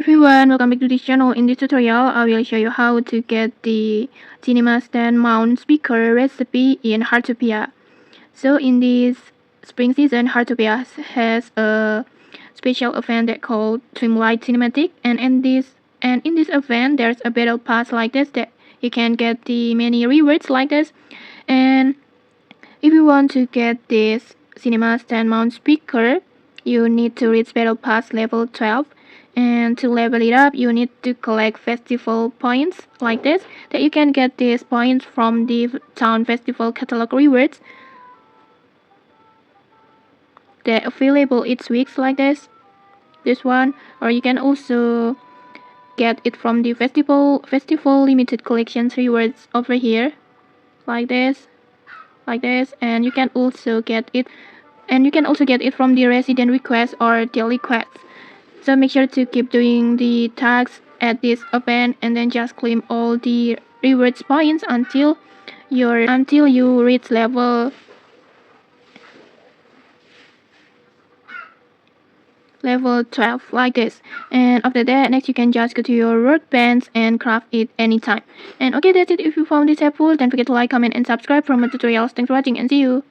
Everyone, welcome back to this channel. In this tutorial, I will show you how to get the cinema stand mount speaker recipe in Hearttopia. So in this spring season, Hearttopia has a special event that called Twilight Cinematic, and in this event, there's a battle pass like this that you can get the many rewards like this. And if you want to get this cinema stand mount speaker, you need to reach battle pass level 12, and to level it up you need to collect festival points like this, that you can get these points from the town festival catalog rewards that available each week like this one, or you can also get it from the festival limited collections rewards over here like this, and you can also get it from the resident request or daily quests. So make sure to keep doing the tasks at this event and then just claim all the rewards points until you reach level 12 like this. And after that, next you can just go to your workbench and craft it anytime. And okay, that's it. If you found this helpful, don't forget to like, comment and subscribe for more tutorials. Thanks for watching and see you.